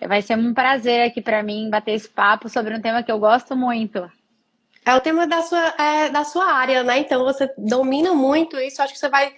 Vai ser um prazer aqui para mim bater esse papo sobre um tema que eu gosto muito. É o tema da sua área, né? Então você domina muito isso. Acho que você vai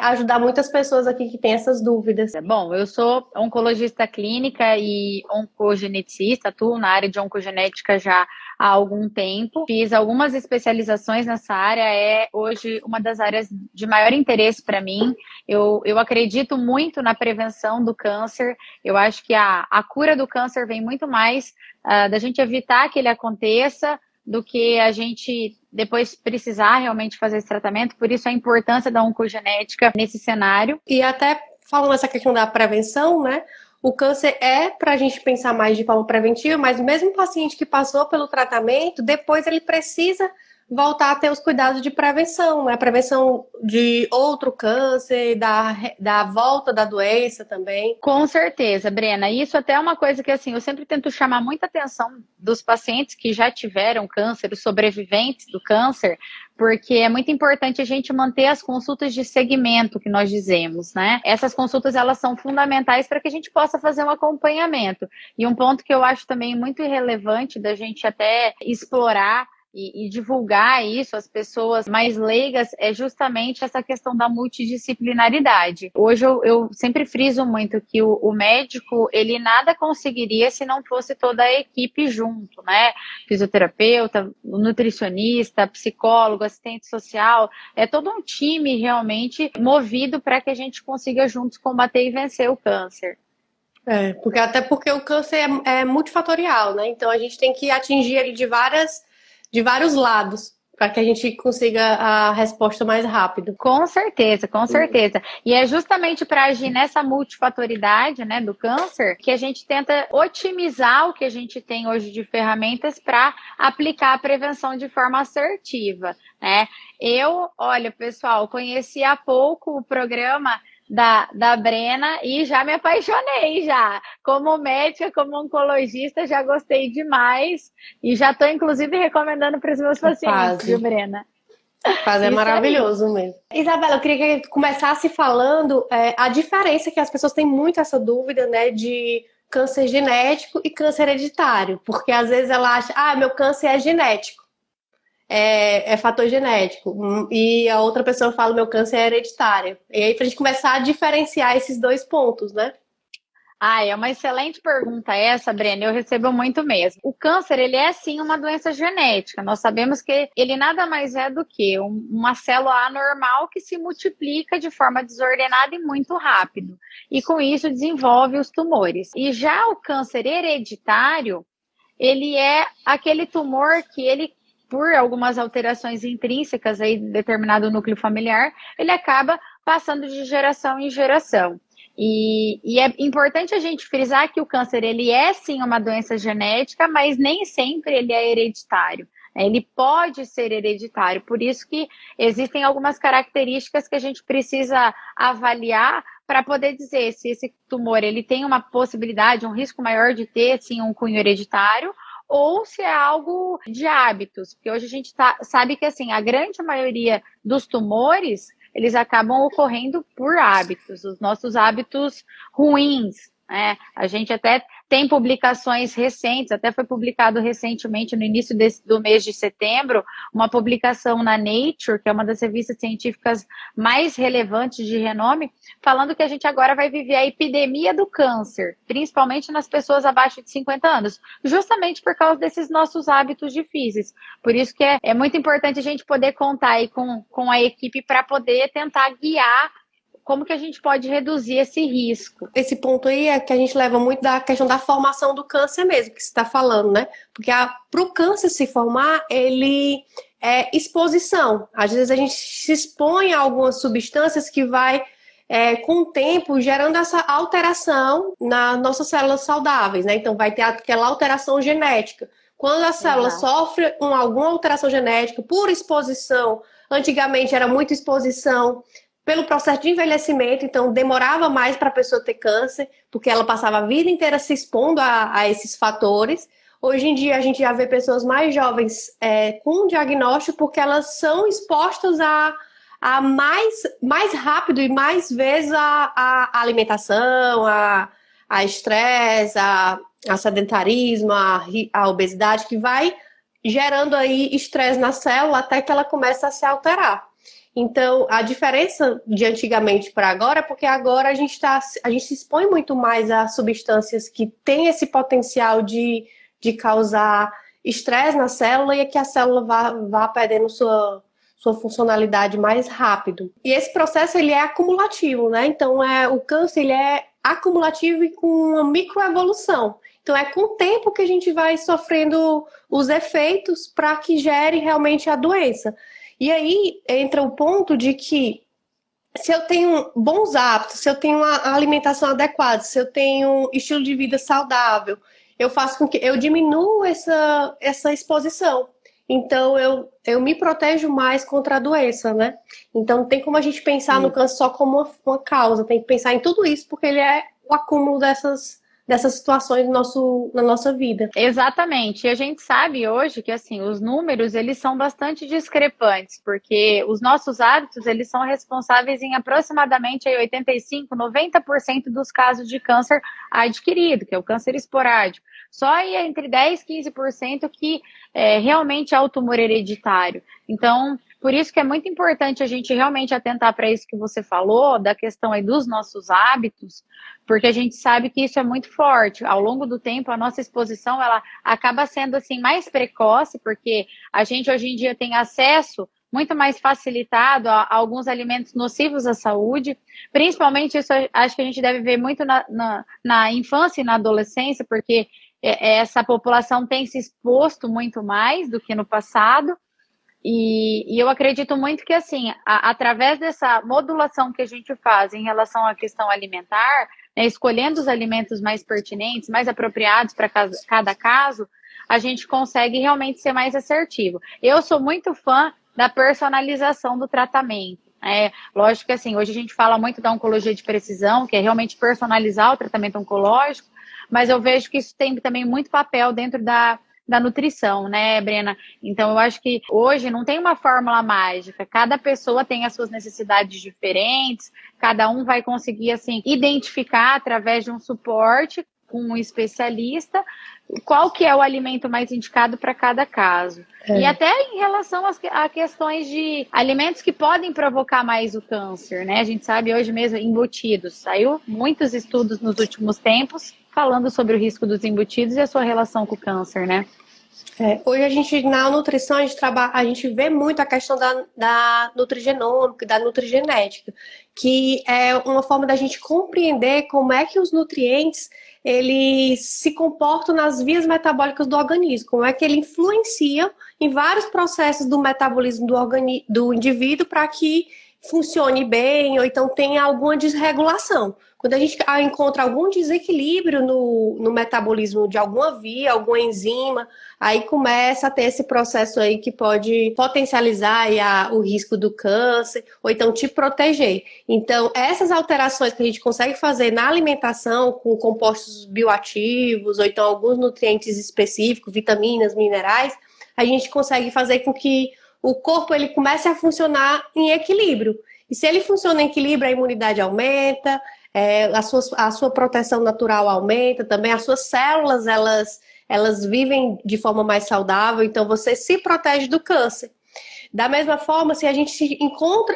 ajudar muitas pessoas aqui que têm essas dúvidas. Bom, eu sou oncologista clínica e oncogeneticista, atuo na área de oncogenética já há algum tempo. Fiz algumas especializações nessa área, é hoje uma das áreas de maior interesse para mim. Eu acredito muito na prevenção do câncer. Eu acho que a cura do câncer vem muito mais da gente evitar que ele aconteça do que a gente depois precisar realmente fazer esse tratamento. Por isso a importância da oncogenética nesse cenário. E até falando essa questão da prevenção, né? O câncer é para a gente pensar mais de forma preventiva, mas mesmo o paciente que passou pelo tratamento, depois ele precisa voltar a ter os cuidados de prevenção, né? A prevenção de outro câncer, da volta da doença também. Com certeza, Brena. Isso até é uma coisa que assim, eu sempre tento chamar muita atenção dos pacientes que já tiveram câncer, os sobreviventes do câncer, porque é muito importante a gente manter as consultas de segmento que nós dizemos, né? Essas consultas, elas são fundamentais para que a gente possa fazer um acompanhamento. E um ponto que eu acho também muito relevante da gente até explorar e divulgar isso às pessoas mais leigas é justamente essa questão da multidisciplinaridade. Hoje eu sempre friso muito que o médico, ele nada conseguiria se não fosse toda a equipe junto, né? Fisioterapeuta, nutricionista, psicólogo, assistente social, é todo um time realmente movido para que a gente consiga juntos combater e vencer o câncer. Até porque o câncer é multifatorial, né? Então a gente tem que atingir ele de vários lados, para que a gente consiga a resposta mais rápido. Com certeza, com certeza. E é justamente para agir nessa multifatoridade, né, do câncer que a gente tenta otimizar o que a gente tem hoje de ferramentas para aplicar a prevenção de forma assertiva, né? Olha, pessoal, conheci há pouco o programa da Brena e já me apaixonei já. Como médica, como oncologista, já gostei demais e já estou, inclusive, recomendando para os meus pacientes, viu, Brena? É maravilhoso mesmo. Isabela, eu queria que começasse falando a diferença que as pessoas têm muito essa dúvida, né, de câncer genético e câncer hereditário, porque às vezes ela acha, meu câncer é genético. É fator genético. E a outra pessoa fala, meu câncer é hereditário. E aí, pra gente começar a diferenciar esses dois pontos, né? É uma excelente pergunta essa, Brena, eu recebo muito mesmo. O câncer, ele é sim uma doença genética. Nós sabemos que ele nada mais é do que uma célula anormal que se multiplica de forma desordenada e muito rápido. E com isso desenvolve os tumores. E já o câncer hereditário, ele é aquele tumor que ele, por algumas alterações intrínsecas aí em determinado núcleo familiar, ele acaba passando de geração em geração. E é importante a gente frisar que o câncer, ele é sim uma doença genética, mas nem sempre ele é hereditário. Ele pode ser hereditário, por isso que existem algumas características que a gente precisa avaliar para poder dizer se esse tumor ele tem uma possibilidade, um risco maior de ter sim um cunho hereditário, ou se é algo de hábitos, porque hoje a gente sabe que assim, a grande maioria dos tumores, eles acabam ocorrendo por hábitos, os nossos hábitos ruins, né? A gente até tem publicações recentes, até foi publicado recentemente, no início do mês de setembro, uma publicação na Nature, que é uma das revistas científicas mais relevantes de renome, falando que a gente agora vai viver a epidemia do câncer, principalmente nas pessoas abaixo de 50 anos, justamente por causa desses nossos hábitos difíceis. Por isso que é muito importante a gente poder contar aí com a equipe para poder tentar guiar como que a gente pode reduzir esse risco. Esse ponto aí é que a gente leva muito da questão da formação do câncer mesmo, que você está falando, né? Porque para o câncer se formar, ele é exposição. Às vezes a gente se expõe a algumas substâncias que vai, com o tempo, gerando essa alteração nas nossas células saudáveis, né? Então vai ter aquela alteração genética. Quando a célula sofre alguma alteração genética por exposição, antigamente era muita exposição pelo processo de envelhecimento, então demorava mais para a pessoa ter câncer, porque ela passava a vida inteira se expondo a esses fatores. Hoje em dia a gente já vê pessoas mais jovens com diagnóstico, porque elas são expostas a mais rápido e mais vezes a alimentação, a estresse, a sedentarismo, a obesidade, que vai gerando aí estresse na célula até que ela começa a se alterar. Então, a diferença de antigamente para agora é porque agora a gente se expõe muito mais a substâncias que têm esse potencial de causar estresse na célula e que a célula vá perdendo sua funcionalidade mais rápido. E esse processo ele é acumulativo, né? Então, o câncer ele é acumulativo e com uma microevolução. Então, é com o tempo que a gente vai sofrendo os efeitos para que gere realmente a doença. E aí entra o ponto de que se eu tenho bons hábitos, se eu tenho uma alimentação adequada, se eu tenho um estilo de vida saudável, eu faço com que eu diminua essa exposição. Então, eu me protejo mais contra a doença, né? Então, não tem como a gente pensar no câncer só como uma causa, tem que pensar em tudo isso, porque ele é o acúmulo dessas situações na nossa vida. Exatamente. E a gente sabe hoje que, assim, os números, eles são bastante discrepantes, porque os nossos hábitos, eles são responsáveis em aproximadamente 85, 90% dos casos de câncer adquirido, que é o câncer esporádico. Só aí entre 10 e 15% que realmente é o tumor hereditário. Então, por isso que é muito importante a gente realmente atentar para isso que você falou, da questão aí dos nossos hábitos, porque a gente sabe que isso é muito forte. Ao longo do tempo, a nossa exposição, ela acaba sendo assim mais precoce, porque a gente hoje em dia tem acesso muito mais facilitado a alguns alimentos nocivos à saúde, principalmente isso acho que a gente deve ver muito na infância e na adolescência, porque essa população tem se exposto muito mais do que no passado. E eu acredito muito que, assim, através dessa modulação que a gente faz em relação à questão alimentar, né, escolhendo os alimentos mais pertinentes, mais apropriados para cada caso, a gente consegue realmente ser mais assertivo. Eu sou muito fã da personalização do tratamento. Lógico que, assim, hoje a gente fala muito da oncologia de precisão, que é realmente personalizar o tratamento oncológico, mas eu vejo que isso tem também muito papel dentro da nutrição, né, Brena? Então, eu acho que hoje não tem uma fórmula mágica. Cada pessoa tem as suas necessidades diferentes, cada um vai conseguir, assim, identificar através de um suporte com um especialista qual que é o alimento mais indicado para cada caso. E até em relação a questões de alimentos que podem provocar mais o câncer, né? A gente sabe hoje mesmo embutidos. Saiu muitos estudos nos últimos tempos falando sobre o risco dos embutidos e a sua relação com o câncer, né? Hoje a gente, na nutrição, a gente vê muito a questão da nutrigenômica, da nutrigenética, que é uma forma da gente compreender como é que os nutrientes eles se comportam nas vias metabólicas do organismo, como é que ele influencia em vários processos do metabolismo do indivíduo para que funcione bem ou então tenha alguma desregulação. Quando a gente encontra algum desequilíbrio no metabolismo de alguma via, alguma enzima, aí começa a ter esse processo aí que pode potencializar aí o risco do câncer, ou então te proteger. Então, essas alterações que a gente consegue fazer na alimentação, com compostos bioativos, ou então alguns nutrientes específicos, vitaminas, minerais, a gente consegue fazer com que o corpo ele comece a funcionar em equilíbrio. E se ele funciona em equilíbrio, a imunidade aumenta, a sua proteção natural aumenta, também as suas células, elas vivem de forma mais saudável, então você se protege do câncer. Da mesma forma, se a gente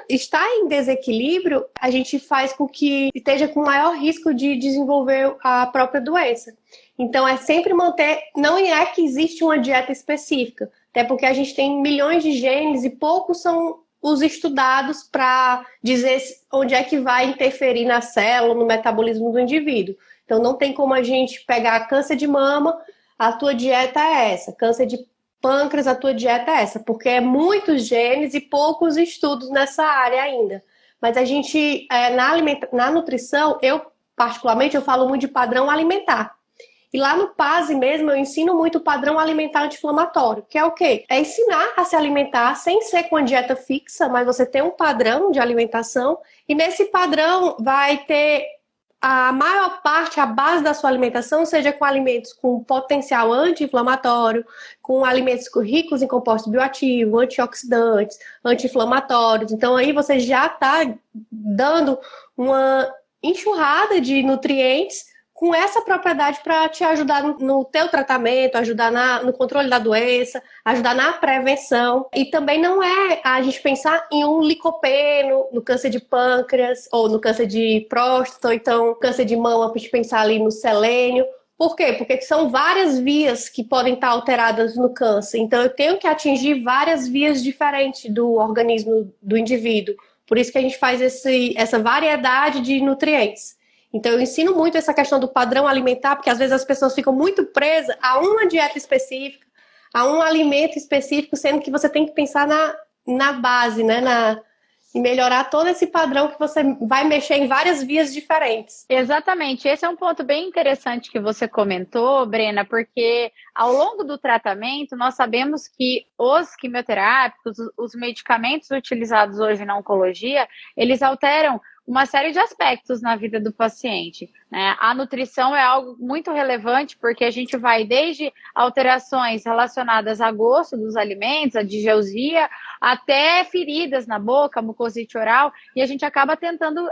está em desequilíbrio, a gente faz com que esteja com maior risco de desenvolver a própria doença. Então, é sempre manter, não é que existe uma dieta específica, até porque a gente tem milhões de genes e poucos são os estudados para dizer onde é que vai interferir na célula, no metabolismo do indivíduo. Então, não tem como a gente pegar câncer de mama, a tua dieta é essa, câncer de pâncreas, a tua dieta é essa, porque é muitos genes e poucos estudos nessa área ainda. Mas a gente, na nutrição, particularmente, eu falo muito de padrão alimentar. E lá no PASE mesmo, eu ensino muito o padrão alimentar anti-inflamatório, que é o quê? É ensinar a se alimentar sem ser com a dieta fixa, mas você tem um padrão de alimentação, e nesse padrão vai ter a maior parte, a base da sua alimentação, seja com alimentos com potencial anti-inflamatório, com alimentos ricos em compostos bioativos, antioxidantes, anti-inflamatórios. Então aí você já está dando uma enxurrada de nutrientes com essa propriedade para te ajudar no teu tratamento, ajudar no controle da doença, ajudar na prevenção. E também não é a gente pensar em um licopeno no câncer de pâncreas, ou no câncer de próstata, ou então câncer de mama, para gente pensar ali no selênio. Por quê? Porque são várias vias que podem estar alteradas no câncer. Então, eu tenho que atingir várias vias diferentes do organismo do indivíduo. Por isso que a gente faz essa variedade de nutrientes. Então, eu ensino muito essa questão do padrão alimentar, porque às vezes as pessoas ficam muito presas a uma dieta específica, a um alimento específico, sendo que você tem que pensar na base, né? E melhorar todo esse padrão que você vai mexer em várias vias diferentes. Exatamente. Esse é um ponto bem interessante que você comentou, Brena, porque ao longo do tratamento, nós sabemos que os quimioterápicos, os medicamentos utilizados hoje na oncologia, eles alteram uma série de aspectos na vida do paciente, né? A nutrição é algo muito relevante porque a gente vai desde alterações relacionadas a gosto dos alimentos, a digeusia, até feridas na boca, mucosite oral, e a gente acaba tentando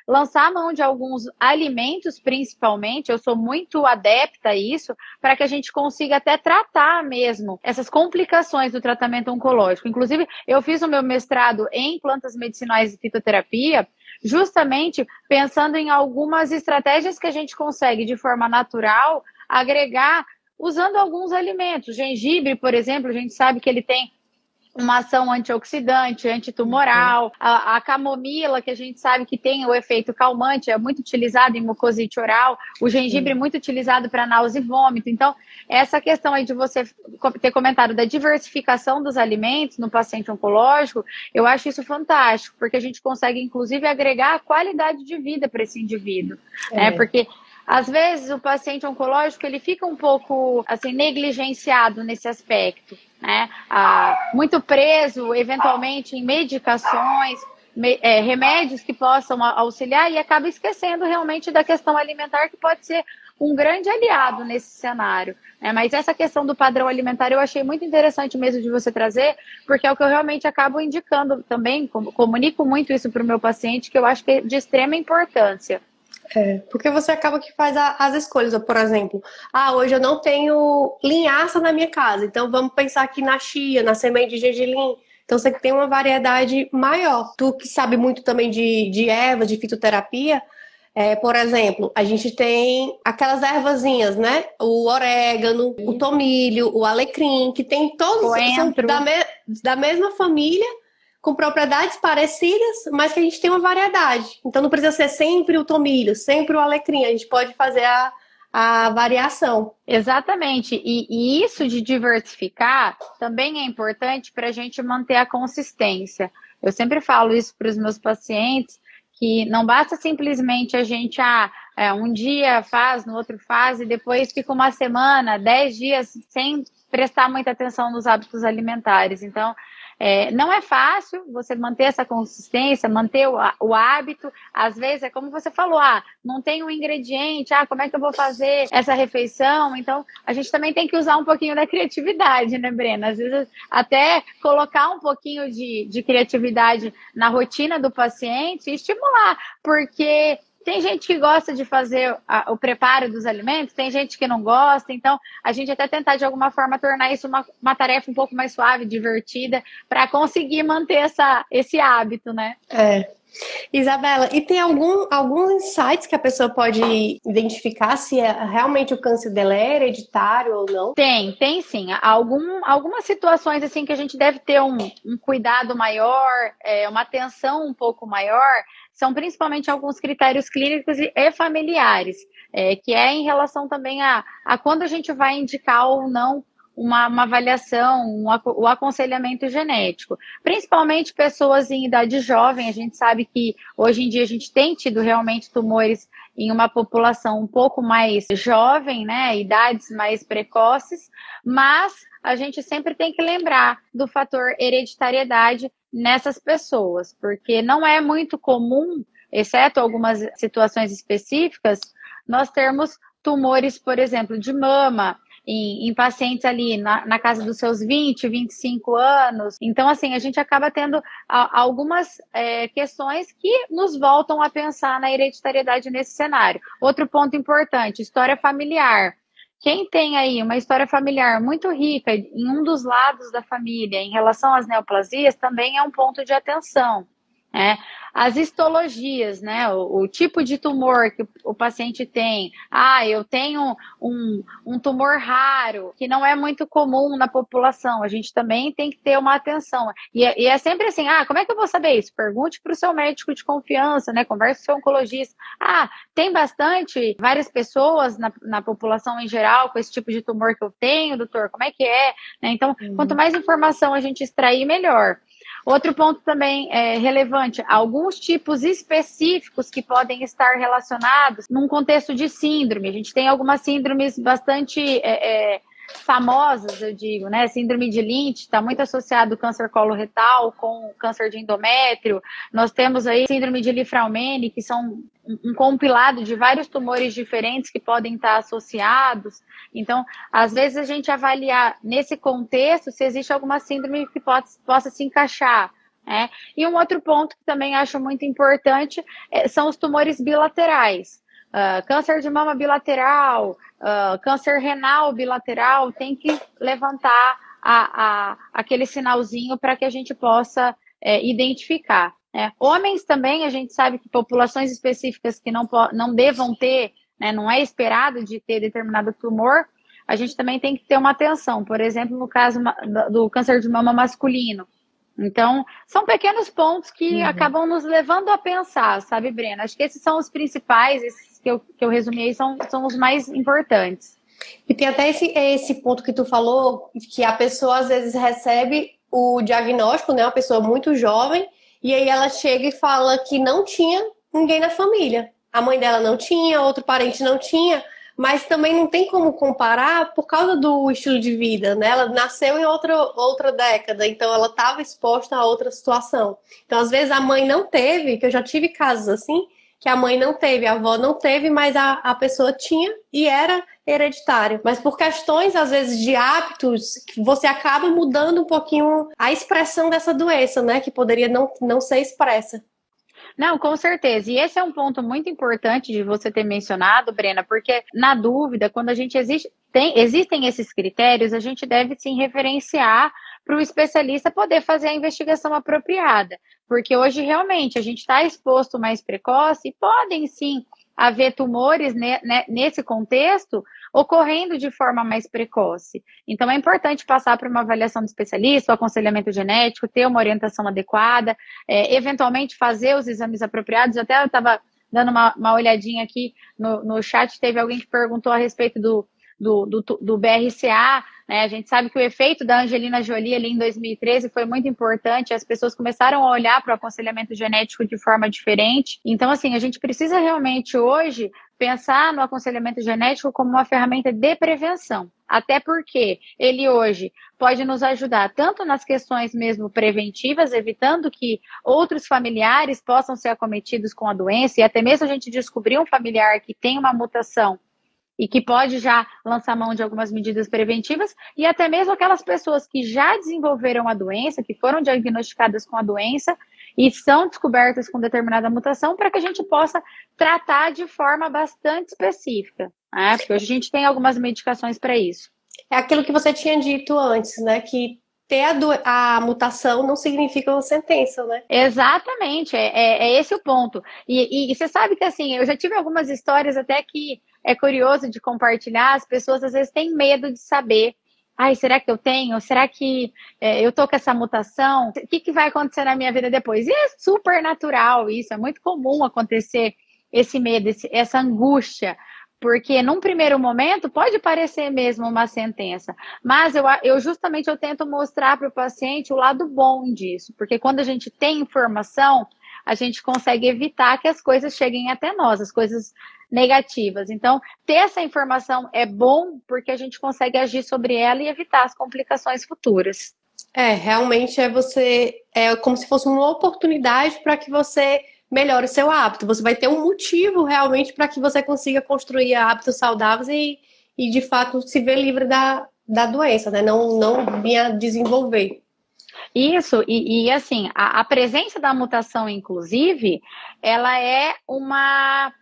lançar a mão de alguns alimentos, principalmente. Eu sou muito adepta a isso, para que a gente consiga até tratar mesmo essas complicações do tratamento oncológico. Inclusive, eu fiz o meu mestrado em plantas medicinais e fitoterapia, justamente pensando em algumas estratégias que a gente consegue, de forma natural, agregar usando alguns alimentos. O gengibre, por exemplo, a gente sabe que ele tem uma ação antioxidante, antitumoral. A camomila, que a gente sabe que tem o efeito calmante, é muito utilizado em mucosite oral. O gengibre é muito utilizado para náusea e vômito. Então, essa questão aí de você ter comentado da diversificação dos alimentos no paciente oncológico, eu acho isso fantástico, porque a gente consegue, inclusive, agregar a qualidade de vida para esse indivíduo. Porque às vezes o paciente oncológico ele fica um pouco assim negligenciado nesse aspecto, né? Muito preso eventualmente em medicações, remédios que possam auxiliar, e acaba esquecendo realmente da questão alimentar, que pode ser um grande aliado nesse cenário, né? Mas essa questão do padrão alimentar eu achei muito interessante mesmo de você trazer, porque é o que eu realmente acabo indicando também, comunico muito isso para o meu paciente, que eu acho que é de extrema importância. Porque você acaba que faz as escolhas. Por exemplo, hoje eu não tenho linhaça na minha casa, então vamos pensar aqui na chia, na semente de gergelim. Então você tem uma variedade maior. Tu que sabe muito também de ervas, de fitoterapia, por exemplo, a gente tem aquelas ervazinhas, né? O orégano, o tomilho, o alecrim, que tem todos, são da mesma família, com propriedades parecidas, mas que a gente tem uma variedade. Então não precisa ser sempre o tomilho, sempre o alecrim. A gente pode fazer a variação. Exatamente. E isso de diversificar também é importante para a gente manter a consistência. Eu sempre falo isso para os meus pacientes, que não basta simplesmente a gente, um dia faz, no outro faz, e depois fica uma semana, 10 dias sem prestar muita atenção nos hábitos alimentares. Então, não é fácil você manter essa consistência, manter o hábito. Às vezes é como você falou, não tem um ingrediente, como é que eu vou fazer essa refeição? Então, a gente também tem que usar um pouquinho da criatividade, né, Brena? Às vezes até colocar um pouquinho de criatividade na rotina do paciente e estimular, porque tem gente que gosta de fazer o preparo dos alimentos, tem gente que não gosta, então a gente até tentar de alguma forma tornar isso uma tarefa um pouco mais suave, divertida, para conseguir manter esse hábito, né? Isabela, e tem alguns insights que a pessoa pode identificar se realmente o câncer dela é hereditário ou não? Tem sim. Algumas situações assim que a gente deve ter um cuidado maior, uma atenção um pouco maior, são principalmente alguns critérios clínicos e familiares, que é em relação também a quando a gente vai indicar ou não uma avaliação, o aconselhamento genético. Principalmente pessoas em idade jovem, a gente sabe que hoje em dia a gente tem tido realmente tumores em uma população um pouco mais jovem, né, idades mais precoces, mas a gente sempre tem que lembrar do fator hereditariedade nessas pessoas, porque não é muito comum, exceto algumas situações específicas, nós termos tumores, por exemplo, de mama, em pacientes ali na casa dos seus 20, 25 anos. Então, assim, a gente acaba tendo algumas questões que nos voltam a pensar na hereditariedade nesse cenário. Outro ponto importante, história familiar. Quem tem aí uma história familiar muito rica em um dos lados da família em relação às neoplasias também é um ponto de atenção. As histologias, né? O tipo de tumor que o paciente tem. Eu tenho um tumor raro, que não é muito comum na população. A gente também tem que ter uma atenção. E é sempre assim, como é que eu vou saber isso? Pergunte para o seu médico de confiança, né? Converse com o seu oncologista. Tem várias pessoas na população em geral com esse tipo de tumor que eu tenho, doutor, como é que é? Né? Então, quanto mais informação a gente extrair, melhor. Outro ponto também relevante, alguns tipos específicos que podem estar relacionados num contexto de síndrome. A gente tem algumas síndromes bastante famosas, eu digo, né? Síndrome de Lynch está muito associado ao câncer coloretal com câncer de endométrio. Nós temos aí síndrome de Li-Fraumeni, que são um compilado de vários tumores diferentes que podem estar associados. Então, às vezes a gente avaliar nesse contexto se existe alguma síndrome que possa se encaixar. E um outro ponto que também acho muito importante são os tumores bilaterais. Câncer de mama bilateral, câncer renal bilateral, tem que levantar aquele sinalzinho para que a gente possa identificar. Homens também, a gente sabe que populações específicas que não devam ter, né, não é esperado de ter determinado tumor, a gente também tem que ter uma atenção. Por exemplo, no caso do câncer de mama masculino. Então, são pequenos pontos que acabam nos levando a pensar, sabe, Brena? Acho que esses são os principais, esses que eu resumi aí são os mais importantes. E tem até esse ponto que tu falou, que a pessoa às vezes recebe o diagnóstico, né, uma pessoa muito jovem, e aí ela chega e fala que não tinha ninguém na família. A mãe dela não tinha, outro parente não tinha, mas também não tem como comparar por causa do estilo de vida, né? Ela nasceu em outra década, então ela estava exposta a outra situação. Então, às vezes, a mãe não teve, que eu já tive casos assim, que a mãe não teve, a avó não teve, mas a pessoa tinha e era hereditário. Mas por questões, às vezes, de hábitos, você acaba mudando um pouquinho a expressão dessa doença, né? Que poderia não ser expressa. Não, com certeza. E esse é um ponto muito importante de você ter mencionado, Brena, porque, na dúvida, quando a gente existem esses critérios, a gente deve sim referenciar para o especialista poder fazer a investigação apropriada. Porque hoje, realmente, a gente está exposto mais precoce e podem sim haver tumores nesse contexto ocorrendo de forma mais precoce. Então, é importante passar por uma avaliação do especialista, o aconselhamento genético, ter uma orientação adequada, eventualmente fazer os exames apropriados. Até eu estava dando uma olhadinha aqui no chat, teve alguém que perguntou a respeito do BRCA, né? A gente sabe que o efeito da Angelina Jolie ali em 2013 foi muito importante, as pessoas começaram a olhar para o aconselhamento genético de forma diferente. Então, assim, a gente precisa realmente hoje pensar no aconselhamento genético como uma ferramenta de prevenção, até porque ele hoje pode nos ajudar tanto nas questões mesmo preventivas, evitando que outros familiares possam ser acometidos com a doença, e até mesmo a gente descobrir um familiar que tem uma mutação e que pode já lançar mão de algumas medidas preventivas, e até mesmo aquelas pessoas que já desenvolveram a doença, que foram diagnosticadas com a doença e são descobertas com determinada mutação, para que a gente possa tratar de forma bastante específica, né? Porque hoje a gente tem algumas medicações para isso. É aquilo que você tinha dito antes, né? Que ter a mutação não significa uma sentença, né? Exatamente, é esse o ponto. E você sabe que, assim, eu já tive algumas histórias até que é curioso de compartilhar, as pessoas às vezes têm medo de saber, será que eu tenho? Será que eu tô com essa mutação? O que vai acontecer na minha vida depois? E é super natural isso, é muito comum acontecer esse medo, essa angústia, porque num primeiro momento pode parecer mesmo uma sentença, mas eu justamente tento mostrar para o paciente o lado bom disso, porque quando a gente tem informação, a gente consegue evitar que as coisas cheguem até nós, as coisas negativas. Então, ter essa informação é bom porque a gente consegue agir sobre ela e evitar as complicações futuras. Realmente é como se fosse uma oportunidade para que você melhore o seu hábito. Você vai ter um motivo realmente para que você consiga construir hábitos saudáveis e de fato se ver livre da doença, né? Não vir a desenvolver. Isso, e assim, a presença da mutação, inclusive, ela é uma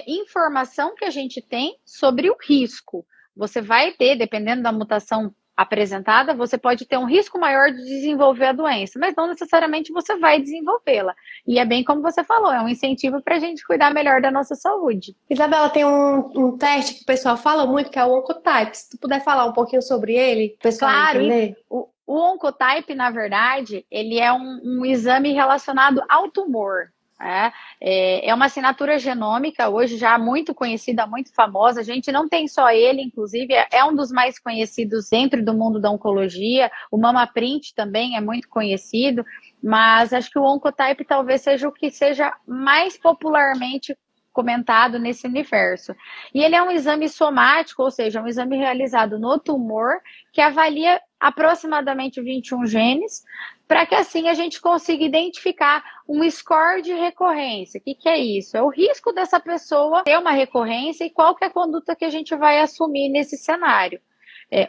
informação que a gente tem sobre o risco. Você vai ter, dependendo da mutação apresentada, você pode ter um risco maior de desenvolver a doença, mas não necessariamente você vai desenvolvê-la. E é bem como você falou, é um incentivo para a gente cuidar melhor da nossa saúde. Isabela, tem um teste que o pessoal fala muito, que é o Oncotype. Se tu puder falar um pouquinho sobre ele, o pessoal entender. O Oncotype, na verdade, ele é um exame relacionado ao tumor. É uma assinatura genômica, hoje já muito conhecida, muito famosa. A gente não tem só ele, inclusive, é um dos mais conhecidos dentro do mundo da oncologia. O MammaPrint também é muito conhecido, mas acho que o Oncotype talvez seja o que seja mais popularmente comentado nesse universo. E ele é um exame somático, ou seja, um exame realizado no tumor, que avalia aproximadamente 21 genes, para que assim a gente consiga identificar um score de recorrência. O que é isso? É o risco dessa pessoa ter uma recorrência e qual que é a conduta que a gente vai assumir nesse cenário.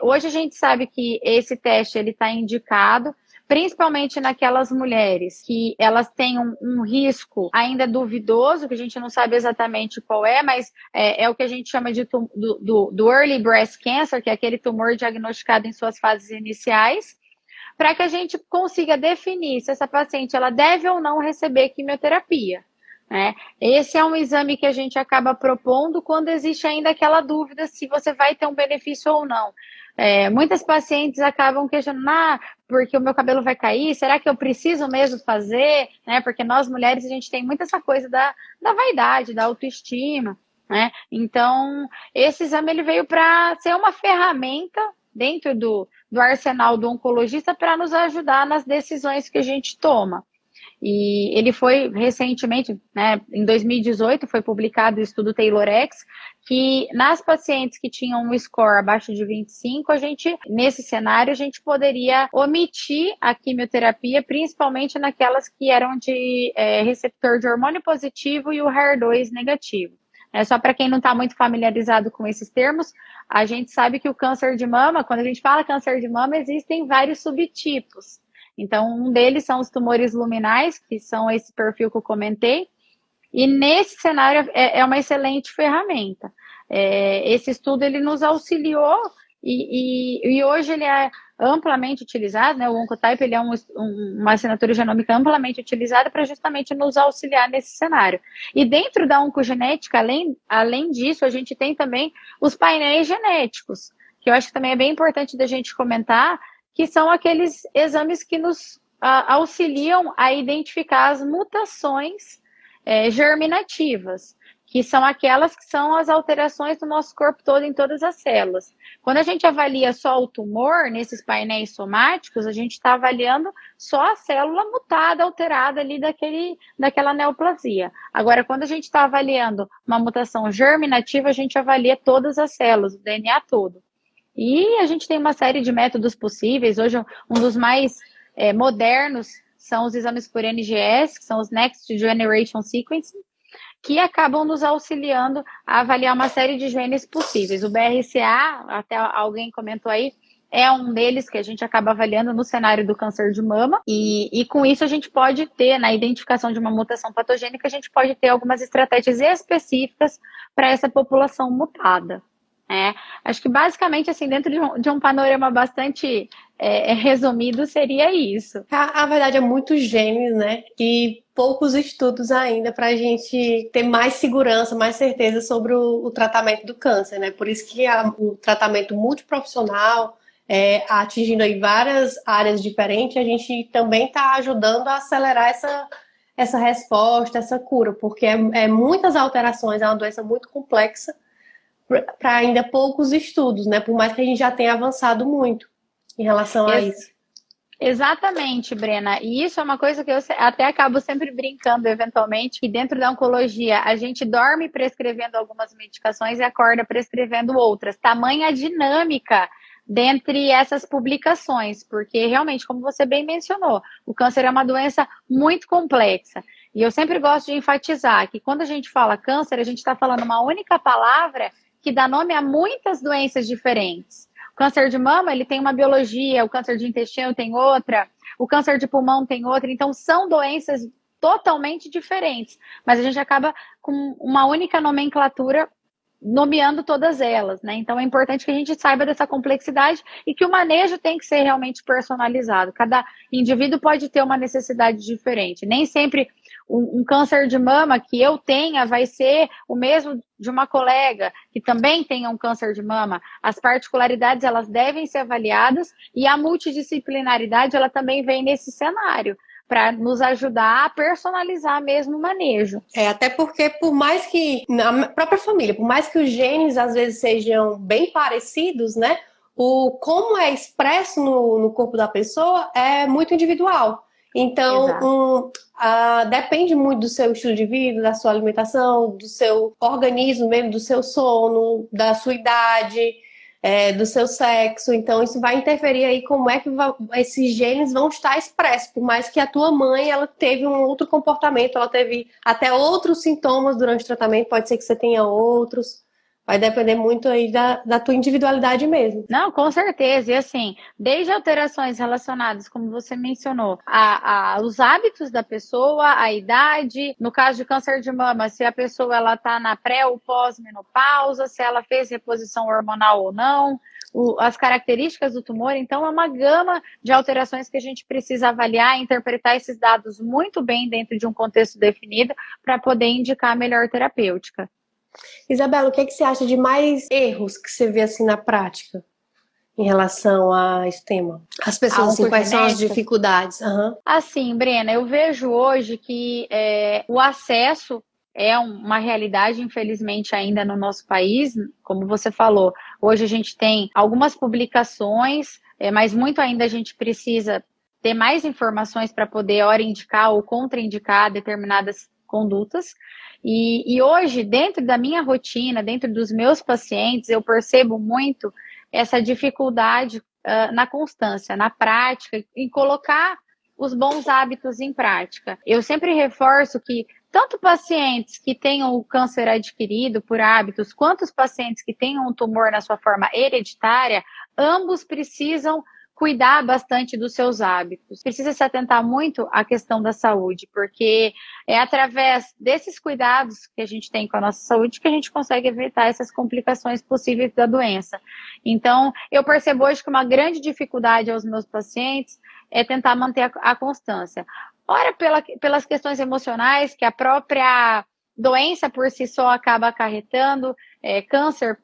Hoje a gente sabe que esse teste ele está indicado principalmente naquelas mulheres que elas têm um risco ainda duvidoso, que a gente não sabe exatamente qual mas é o que a gente chama do early breast cancer, que é aquele tumor diagnosticado em suas fases iniciais, para que a gente consiga definir se essa paciente ela deve ou não receber quimioterapia. Esse é um exame que a gente acaba propondo quando existe ainda aquela dúvida se você vai ter um benefício ou não. Muitas pacientes acabam questionando, porque o meu cabelo vai cair, será que eu preciso mesmo fazer? Porque nós mulheres, a gente tem muito essa coisa da vaidade, da autoestima. Então, esse exame ele veio para ser uma ferramenta dentro do arsenal do oncologista para nos ajudar nas decisões que a gente toma. E ele foi recentemente, em 2018, foi publicado o estudo TAILORx, que nas pacientes que tinham um score abaixo de 25, nesse cenário, a gente poderia omitir a quimioterapia, principalmente naquelas que eram de receptor de hormônio positivo e o HER2 negativo. Só para quem não está muito familiarizado com esses termos, a gente sabe que o câncer de mama, quando a gente fala câncer de mama, existem vários subtipos. Então, um deles são os tumores luminais, que são esse perfil que eu comentei, e nesse cenário é uma excelente ferramenta. Esse estudo ele nos auxiliou e hoje ele é amplamente utilizado, o Oncotype ele é uma assinatura genômica amplamente utilizada para justamente nos auxiliar nesse cenário. E dentro da oncogenética, além disso, a gente tem também os painéis genéticos, que eu acho que também é bem importante da gente comentar, que são aqueles exames que nos auxiliam a identificar as mutações germinativas, que são aquelas que são as alterações do nosso corpo todo em todas as células. Quando a gente avalia só o tumor, nesses painéis somáticos, a gente está avaliando só a célula mutada, alterada ali daquela neoplasia. Agora, quando a gente está avaliando uma mutação germinativa, a gente avalia todas as células, o DNA todo. E a gente tem uma série de métodos possíveis. Hoje, um dos mais modernos são os exames por NGS, que são os Next Generation Sequencing, que acabam nos auxiliando a avaliar uma série de genes possíveis. O BRCA, até alguém comentou aí, é um deles que a gente acaba avaliando no cenário do câncer de mama. E com isso, a gente pode ter, na identificação de uma mutação patogênica, a gente pode ter algumas estratégias específicas para essa população mutada. Acho que basicamente, assim, dentro de um panorama bastante resumido, seria isso. A verdade é muitos genes, e poucos estudos ainda para a gente ter mais segurança, mais certeza sobre o tratamento do câncer, Por isso que o tratamento multiprofissional, atingindo aí várias áreas diferentes, a gente também está ajudando a acelerar essa resposta, essa cura, porque muitas alterações, é uma doença muito complexa, para ainda poucos estudos, Por mais que a gente já tenha avançado muito em relação a isso. Exatamente, Brena. E isso é uma coisa que eu até acabo sempre brincando, eventualmente, que dentro da oncologia a gente dorme prescrevendo algumas medicações e acorda prescrevendo outras. Tamanha dinâmica dentre essas publicações, porque realmente, como você bem mencionou, o câncer é uma doença muito complexa. E eu sempre gosto de enfatizar que quando a gente fala câncer, a gente está falando uma única palavra que dá nome a muitas doenças diferentes. O câncer de mama, ele tem uma biologia, o câncer de intestino tem outra, o câncer de pulmão tem outra, então são doenças totalmente diferentes, mas a gente acaba com uma única nomenclatura nomeando todas elas, né? Então é importante que a gente saiba dessa complexidade e que o manejo tem que ser realmente personalizado. Cada indivíduo pode ter uma necessidade diferente. Nem sempre um câncer de mama que eu tenha vai ser o mesmo de uma colega que também tenha um câncer de mama. As particularidades, elas devem ser avaliadas e a multidisciplinaridade, ela também vem nesse cenário, para nos ajudar a personalizar mesmo o manejo. Até porque, por mais que, na própria família, por mais que os genes às vezes sejam bem parecidos, né? Como é expresso no corpo da pessoa é muito individual. Então, depende muito do seu estilo de vida, da sua alimentação, do seu organismo mesmo, do seu sono, da sua idade, do seu sexo. Então isso vai interferir aí como é que esses genes vão estar expressos, por mais que a tua mãe ela teve um outro comportamento, ela teve até outros sintomas durante o tratamento, pode ser que você tenha outros. Vai depender muito aí da tua individualidade mesmo. Não, com certeza. E assim, desde alterações relacionadas, como você mencionou, os hábitos da pessoa, a idade, no caso de câncer de mama, se a pessoa ela está na pré ou pós-menopausa, se ela fez reposição hormonal ou não, as características do tumor. Então, é uma gama de alterações que a gente precisa avaliar e interpretar esses dados muito bem dentro de um contexto definido para poder indicar a melhor terapêutica. Isabela, o que você acha de mais erros que você vê assim na prática em relação a esse tema? As pessoas, assim, quais são as dificuldades? Assim, Brena, eu vejo hoje que o acesso é uma realidade, infelizmente, ainda no nosso país. Como você falou, hoje a gente tem algumas publicações, mas muito ainda a gente precisa ter mais informações para poder indicar ou contraindicar determinadas condutas. E hoje, dentro da minha rotina, dentro dos meus pacientes, eu percebo muito essa dificuldade na constância, na prática, em colocar os bons hábitos em prática. Eu sempre reforço que tanto pacientes que tenham o câncer adquirido por hábitos, quanto os pacientes que tenham um tumor na sua forma hereditária, ambos precisam cuidar bastante dos seus hábitos. Precisa se atentar muito à questão da saúde, porque é através desses cuidados que a gente tem com a nossa saúde que a gente consegue evitar essas complicações possíveis da doença. Então, eu percebo hoje que uma grande dificuldade aos meus pacientes é tentar manter a constância. Ora, pelas questões emocionais, que a própria doença por si só acaba acarretando, câncer,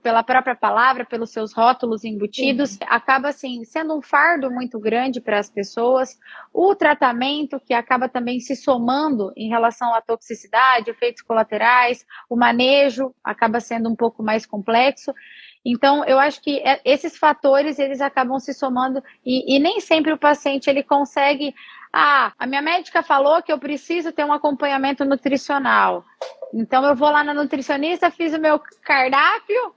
pela própria palavra, pelos seus rótulos embutidos, acaba assim, sendo um fardo muito grande para as pessoas. O tratamento, que acaba também se somando em relação à toxicidade, efeitos colaterais, o manejo acaba sendo um pouco mais complexo. Então, eu acho que esses fatores, eles acabam se somando e nem sempre o paciente ele consegue... a minha médica falou que eu preciso ter um acompanhamento nutricional. Então, eu vou lá na nutricionista, fiz o meu cardápio,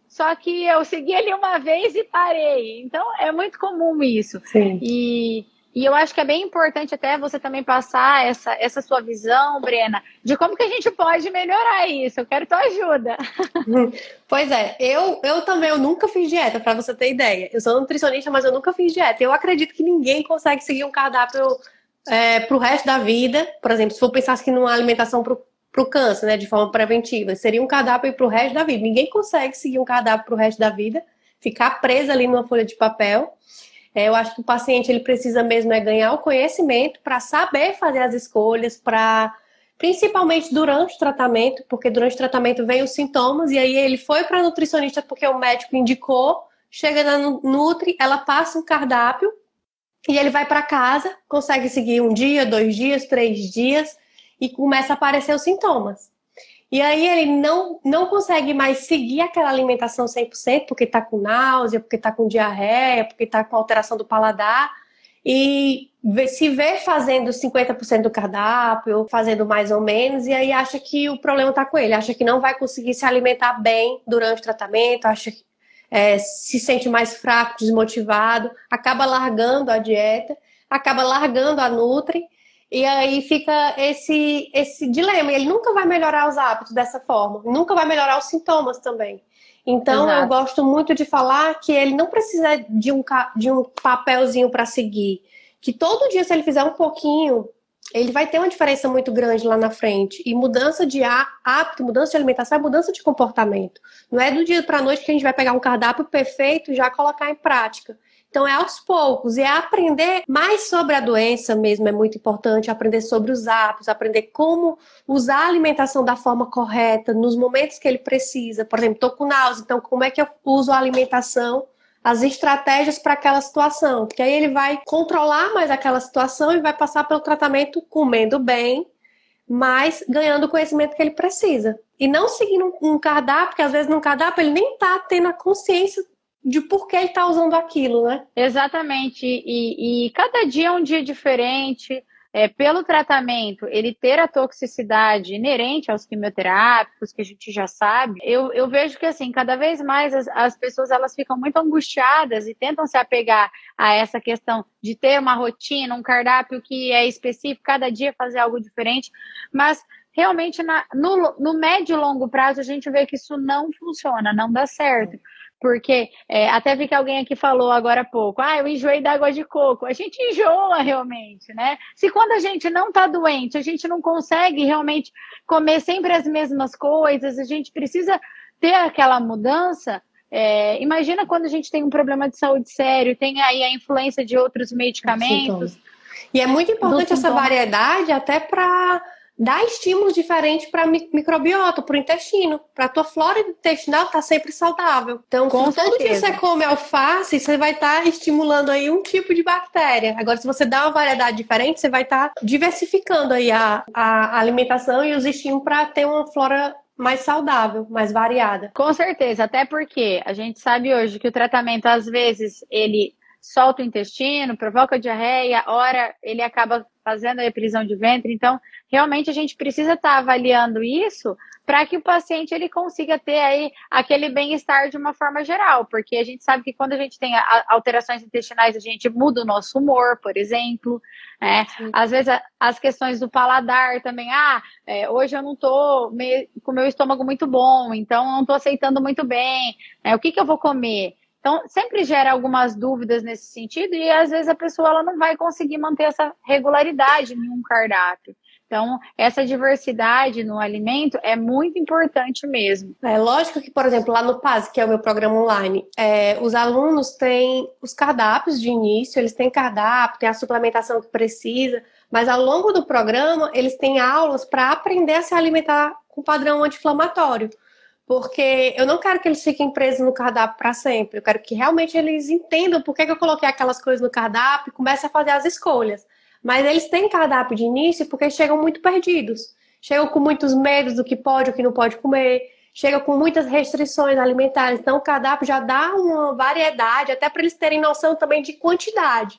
só que eu segui ali uma vez e parei. Então, é muito comum isso. Sim. E eu acho que é bem importante até você também passar essa sua visão, Brena, de como que a gente pode melhorar isso. Eu quero tua ajuda. Pois é, eu também nunca fiz dieta, para você ter ideia. Eu sou nutricionista, mas eu nunca fiz dieta. Eu acredito que ninguém consegue seguir um cardápio pro resto da vida. Por exemplo, se for pensar assim numa alimentação pro câncer, né, de forma preventiva, seria um cardápio pro resto da vida. Ninguém consegue seguir um cardápio pro resto da vida, ficar preso ali numa folha de papel. Eu acho que o paciente ele precisa mesmo ganhar o conhecimento para saber fazer as escolhas, principalmente durante o tratamento, porque durante o tratamento vem os sintomas, e aí ele foi para a nutricionista porque o médico indicou, chega na Nutri, ela passa um cardápio, e ele vai para casa, consegue seguir 1 dia, 2 dias, 3 dias, e começa a aparecer os sintomas. E aí ele não consegue mais seguir aquela alimentação 100%, porque está com náusea, porque está com diarreia, porque está com alteração do paladar, e se vê fazendo 50% do cardápio, fazendo mais ou menos, e aí acha que o problema está com ele, acha que não vai conseguir se alimentar bem durante o tratamento, acha que se sente mais fraco, desmotivado, acaba largando a dieta, acaba largando a Nutri, E aí fica esse dilema. Ele nunca vai melhorar os hábitos dessa forma, nunca vai melhorar os sintomas também. Então, eu Exato. gosto muito de falar que ele não precisa de um papelzinho para seguir. Que todo dia, se ele fizer um pouquinho, ele vai ter uma diferença muito grande lá na frente. E mudança de hábito, mudança de alimentação é mudança de comportamento. Não é do dia para a noite que a gente vai pegar um cardápio perfeito e já colocar em prática. Então é aos poucos, e é aprender mais sobre a doença mesmo, é muito importante, aprender sobre os hábitos, aprender como usar a alimentação da forma correta, nos momentos que ele precisa. Por exemplo, estou com náusea, então como é que eu uso a alimentação, as estratégias para aquela situação? Porque aí ele vai controlar mais aquela situação e vai passar pelo tratamento comendo bem, mas ganhando o conhecimento que ele precisa. E não seguindo um cardápio, porque às vezes no cardápio ele nem está tendo a consciência de por que ele está usando aquilo, né? Exatamente, e cada dia é um dia diferente. Pelo tratamento, ele ter a toxicidade inerente aos quimioterápicos, que a gente já sabe, eu vejo que, assim, cada vez mais as pessoas elas ficam muito angustiadas e tentam se apegar a essa questão de ter uma rotina, um cardápio que é específico, cada dia fazer algo diferente, mas realmente no médio e longo prazo a gente vê que isso não funciona, não dá certo. Porque até vi que alguém aqui falou agora há pouco, eu enjoei da água de coco. A gente enjoa realmente, né? Se quando a gente não tá doente, a gente não consegue realmente comer sempre as mesmas coisas, a gente precisa ter aquela mudança. Imagina quando a gente tem um problema de saúde sério, tem aí a influência de outros medicamentos. E é muito importante essa variedade até para dar estímulos diferentes para a microbiota, para o intestino, para a tua flora intestinal estar sempre saudável. Então, se todo dia você come alface, você vai estar estimulando aí um tipo de bactéria. Agora, se você dá uma variedade diferente, você vai estar diversificando aí a alimentação e os estímulos para ter uma flora mais saudável, mais variada. Com certeza, até porque a gente sabe hoje que o tratamento, às vezes, ele solta o intestino, provoca diarreia, ora ele acaba fazendo a prisão de ventre. Então, realmente a gente precisa estar avaliando isso para que o paciente ele consiga ter aí aquele bem-estar de uma forma geral, porque a gente sabe que quando a gente tem alterações intestinais, a gente muda o nosso humor, por exemplo, né? Às vezes as questões do paladar também, hoje eu não estou com o meu estômago muito bom, então não estou aceitando muito bem, o que eu vou comer? Então, sempre gera algumas dúvidas nesse sentido e, às vezes, a pessoa ela não vai conseguir manter essa regularidade em um cardápio. Então, essa diversidade no alimento é muito importante mesmo. É lógico que, por exemplo, lá no PAS, que é o meu programa online, os alunos têm os cardápios de início, eles têm cardápio, tem a suplementação que precisa, mas ao longo do programa, eles têm aulas para aprender a se alimentar com padrão anti-inflamatório. Porque eu não quero que eles fiquem presos no cardápio para sempre. Eu quero que realmente eles entendam por que eu coloquei aquelas coisas no cardápio e comecem a fazer as escolhas. Mas eles têm cardápio de início porque chegam muito perdidos. Chegam com muitos medos do que pode e o que não pode comer. Chegam com muitas restrições alimentares. Então o cardápio já dá uma variedade, até para eles terem noção também de quantidade.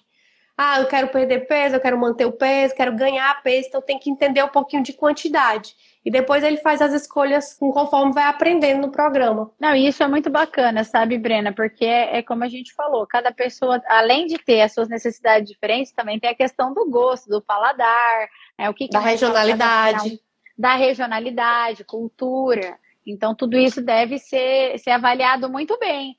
Eu quero perder peso, eu quero manter o peso, quero ganhar peso, então tem que entender um pouquinho de quantidade. E depois ele faz as escolhas conforme vai aprendendo no programa. Não, e isso é muito bacana, sabe, Brena? Porque é como a gente falou, cada pessoa, além de ter as suas necessidades diferentes, também tem a questão do gosto, do paladar, da regionalidade. Da regionalidade, cultura. Então, tudo isso deve ser avaliado muito bem.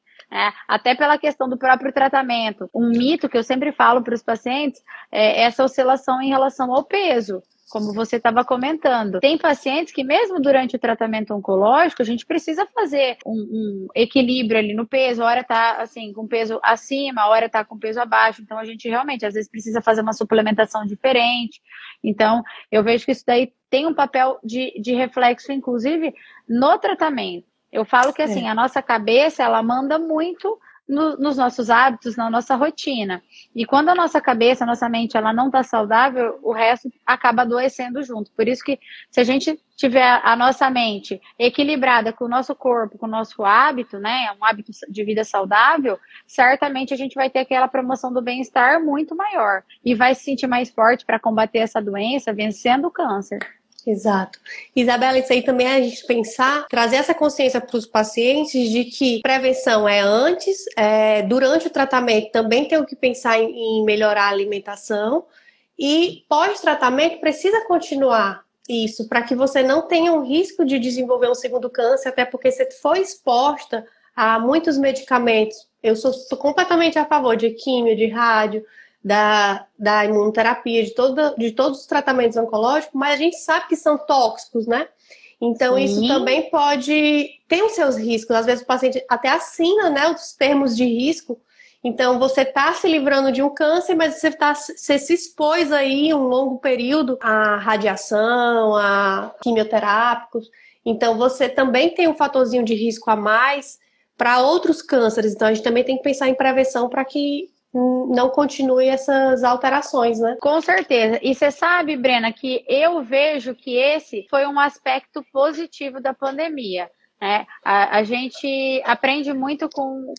Até pela questão do próprio tratamento. Um mito que eu sempre falo para os pacientes é essa oscilação em relação ao peso, como você estava comentando. Tem pacientes que mesmo durante o tratamento oncológico, a gente precisa fazer um equilíbrio ali no peso, a hora tá assim, com peso acima, a hora tá com peso abaixo, então a gente realmente às vezes precisa fazer uma suplementação diferente. Então, eu vejo que isso daí tem um papel de reflexo, inclusive, no tratamento. Eu falo que assim, a nossa cabeça, ela manda muito nos nossos hábitos, na nossa rotina. E quando a nossa cabeça, a nossa mente, ela não está saudável, o resto acaba adoecendo junto. Por isso que se a gente tiver a nossa mente equilibrada com o nosso corpo, com o nosso hábito, né, um hábito de vida saudável, certamente a gente vai ter aquela promoção do bem-estar muito maior. E vai se sentir mais forte para combater essa doença, vencendo o câncer. Exato. Isabela, isso aí também é a gente pensar, trazer essa consciência para os pacientes de que prevenção é antes, durante o tratamento também tem que pensar em melhorar a alimentação E pós-tratamento precisa continuar isso, para que você não tenha um risco de desenvolver um segundo câncer, até porque você foi exposta a muitos medicamentos. Eu sou completamente a favor de químio, de rádio, da imunoterapia, de todos os tratamentos oncológicos, mas a gente sabe que são tóxicos, né? Então, Sim. Isso também pode ter os seus riscos. Às vezes o paciente até assina, né, os termos de risco. Então, você está se livrando de um câncer, mas você se expôs aí um longo período à radiação, a quimioterápicos. Então, você também tem um fatorzinho de risco a mais para outros cânceres. Então, a gente também tem que pensar em prevenção para que não continue essas alterações, né? Com certeza. E você sabe, Brena, que eu vejo que esse foi um aspecto positivo da pandemia. Né? A gente aprende muito com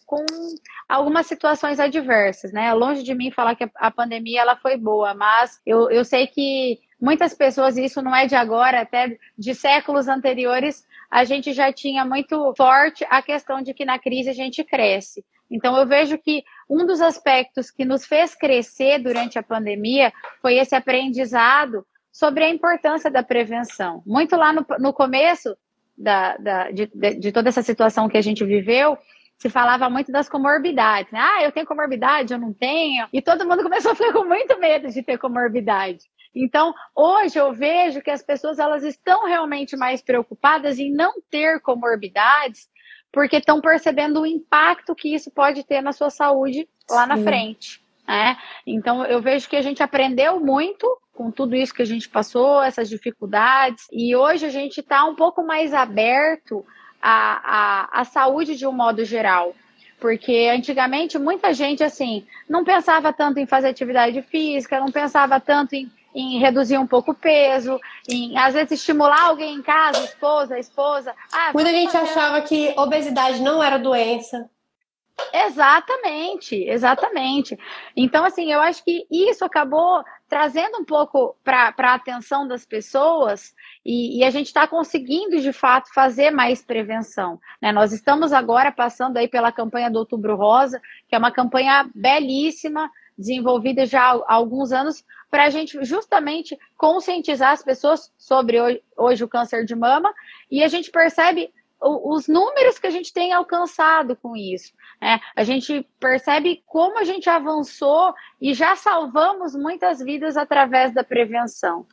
algumas situações adversas, né? Longe de mim falar que a pandemia ela foi boa, mas eu sei que muitas pessoas, e isso não é de agora, até de séculos anteriores, a gente já tinha muito forte a questão de que na crise a gente cresce. Então, eu vejo que um dos aspectos que nos fez crescer durante a pandemia foi esse aprendizado sobre a importância da prevenção. Muito lá no começo de toda essa situação que a gente viveu, se falava muito das comorbidades, né? Ah, eu tenho comorbidade, eu não tenho. E todo mundo começou a ficar com muito medo de ter comorbidade. Então, hoje eu vejo que as pessoas elas estão realmente mais preocupadas em não ter comorbidades, porque estão percebendo o impacto que isso pode ter na sua saúde lá na frente. Né? Então, eu vejo que a gente aprendeu muito com tudo isso que a gente passou, essas dificuldades, e hoje a gente está um pouco mais aberto à saúde de um modo geral. Porque antigamente muita gente assim não pensava tanto em fazer atividade física, não pensava tanto em reduzir um pouco o peso, em às vezes estimular alguém em casa, esposa. Muita gente achava que obesidade não era doença. Exatamente. Então, assim, eu acho que isso acabou trazendo um pouco para a atenção das pessoas e a gente está conseguindo, de fato, fazer mais prevenção. Né? Nós estamos agora passando aí pela campanha do Outubro Rosa, que é uma campanha belíssima, desenvolvida já há alguns anos, para a gente justamente conscientizar as pessoas sobre hoje o câncer de mama, e a gente percebe os números que a gente tem alcançado com isso. Né? A gente percebe como a gente avançou e já salvamos muitas vidas através da prevenção.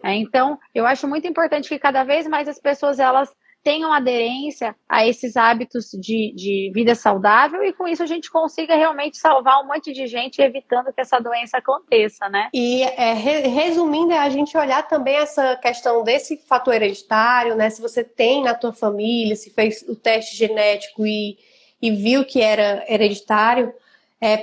Então, eu acho muito importante que cada vez mais as pessoas elas tenham aderência a esses hábitos de vida saudável e com isso a gente consiga realmente salvar um monte de gente evitando que essa doença aconteça, né? E resumindo, é a gente olhar também essa questão desse fator hereditário, né? Se você tem na tua família, se fez o teste genético e viu que era hereditário,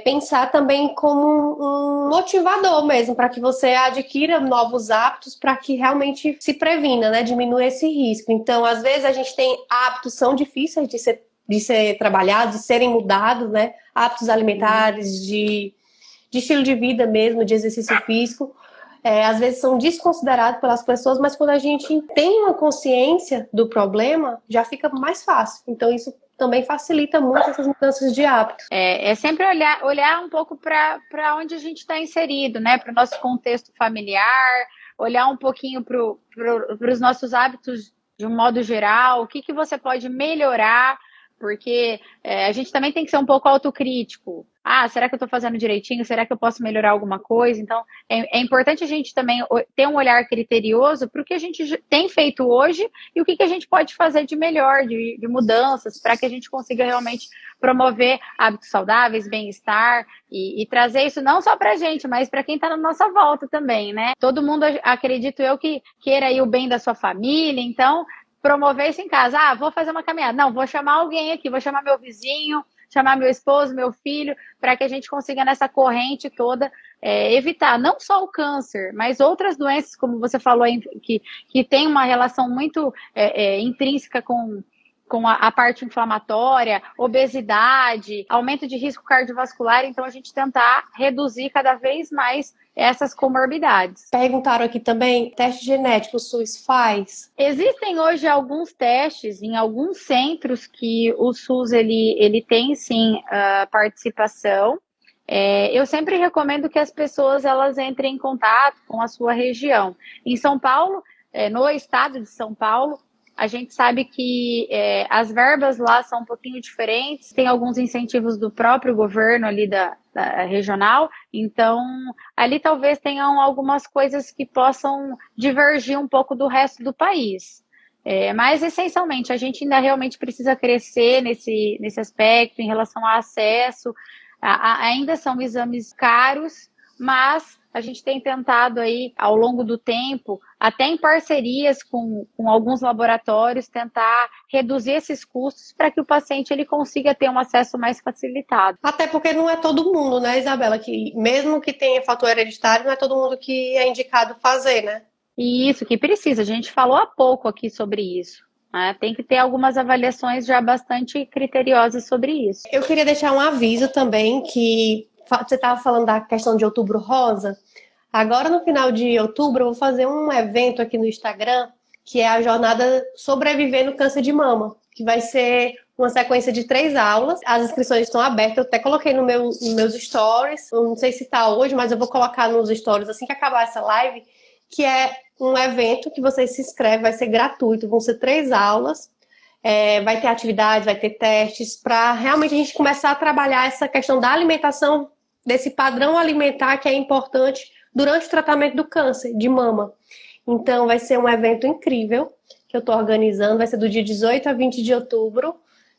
pensar também como um motivador mesmo, para que você adquira novos hábitos, para que realmente se previna, né? Diminua esse risco. Então, às vezes a gente tem hábitos que são difíceis de ser trabalhados, de serem mudados, né? Hábitos alimentares, de estilo de vida mesmo, de exercício físico. Às vezes são desconsiderados pelas pessoas, mas quando a gente tem uma consciência do problema, já fica mais fácil. Então, isso também facilita muito essas mudanças de hábitos. É sempre olhar um pouco para onde a gente está inserido, né? Para o nosso contexto familiar, olhar um pouquinho para os nossos hábitos de um modo geral, o que você pode melhorar, porque a gente também tem que ser um pouco autocrítico. Será que eu estou fazendo direitinho? Será que eu posso melhorar alguma coisa? Então, é importante a gente também ter um olhar criterioso para o que a gente tem feito hoje e o que a gente pode fazer de melhor, de mudanças, para que a gente consiga realmente promover hábitos saudáveis, bem-estar e trazer isso não só para a gente, mas para quem está na nossa volta também, né? Todo mundo, acredito eu, que queira aí o bem da sua família, então promover isso em casa. Vou fazer uma caminhada. Não, vou chamar alguém aqui, vou chamar meu vizinho, chamar meu esposo, meu filho, para que a gente consiga nessa corrente toda evitar não só o câncer, mas outras doenças, como você falou, que tem uma relação muito intrínseca com a parte inflamatória, obesidade, aumento de risco cardiovascular, então a gente tentar reduzir cada vez mais essas comorbidades. Perguntaram aqui também, teste genético o SUS faz? Existem hoje alguns testes em alguns centros que o SUS ele tem sim participação. Eu sempre recomendo que as pessoas elas entrem em contato com a sua região. Em São Paulo, no estado de São Paulo, a gente sabe que as verbas lá são um pouquinho diferentes, tem alguns incentivos do próprio governo ali da regional, então ali talvez tenham algumas coisas que possam divergir um pouco do resto do país. Mas, essencialmente, a gente ainda realmente precisa crescer nesse aspecto em relação ao acesso. Ainda são exames caros, mas a gente tem tentado aí, ao longo do tempo, até em parcerias com alguns laboratórios, tentar reduzir esses custos para que o paciente ele consiga ter um acesso mais facilitado. Até porque não é todo mundo, né, Isabela, que mesmo que tenha fator hereditário, não é todo mundo que é indicado fazer, né? Isso, que precisa. A gente falou há pouco aqui sobre isso. Tem que ter algumas avaliações já bastante criteriosas sobre isso. Eu queria deixar um aviso também que você estava falando da questão de Outubro Rosa. Agora, no final de outubro, eu vou fazer um evento aqui no Instagram, que é a jornada Sobrevivendo Câncer de Mama, que vai ser uma sequência de 3 aulas. As inscrições estão abertas, eu até coloquei nos meus stories. Eu não sei se está hoje, mas eu vou colocar nos stories assim que acabar essa live, que é um evento que você se inscreve, vai ser gratuito, vão ser 3 aulas. Vai ter atividades, vai ter testes, para realmente a gente começar a trabalhar essa questão da alimentação, desse padrão alimentar que é importante durante o tratamento do câncer de mama. Então, vai ser um evento incrível que eu estou organizando, vai ser do dia 18 a 20 de outubro.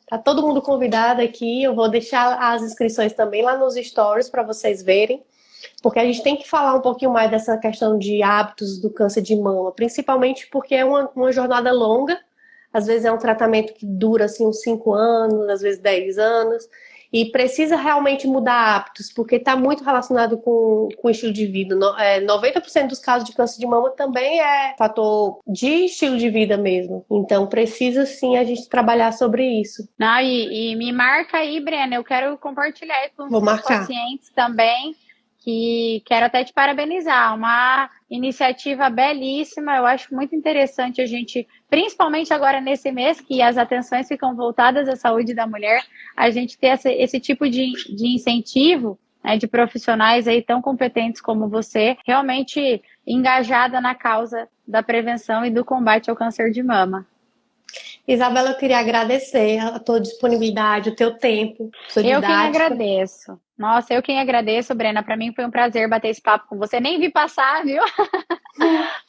Tá todo mundo convidado aqui, eu vou deixar as inscrições também lá nos stories para vocês verem, porque a gente tem que falar um pouquinho mais dessa questão de hábitos do câncer de mama, principalmente porque é uma jornada longa. Às vezes é um tratamento que dura assim, uns 5 anos, às vezes 10 anos, e precisa realmente mudar hábitos, porque está muito relacionado com o estilo de vida. 90% dos casos de câncer de mama também é fator de estilo de vida mesmo. Então precisa sim a gente trabalhar sobre isso. E me marca aí, Brena, eu quero compartilhar com os pacientes também, que quero até te parabenizar, uma iniciativa belíssima, eu acho muito interessante a gente, principalmente agora nesse mês, que as atenções ficam voltadas à saúde da mulher, a gente ter esse tipo de incentivo, né, de profissionais aí tão competentes como você, realmente engajada na causa da prevenção e do combate ao câncer de mama. Isabela, eu queria agradecer a tua disponibilidade, o teu tempo, sua didática. Eu quem agradeço. Nossa, eu quem agradeço, Brena. Para mim foi um prazer bater esse papo com você. Nem vi passar, viu?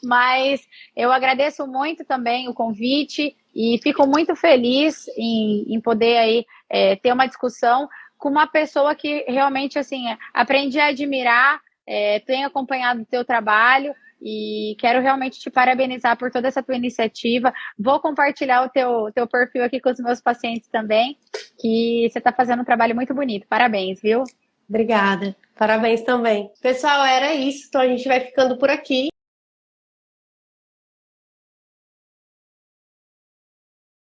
Mas eu agradeço muito também o convite e fico muito feliz em poder aí, ter uma discussão com uma pessoa que realmente assim, aprendi a admirar, tenho acompanhado o teu trabalho. E quero realmente te parabenizar por toda essa tua iniciativa. Vou compartilhar o teu perfil aqui com os meus pacientes também, que você está fazendo um trabalho muito bonito. Parabéns, viu? Obrigada. Parabéns também. Pessoal, era isso. Então a gente vai ficando por aqui.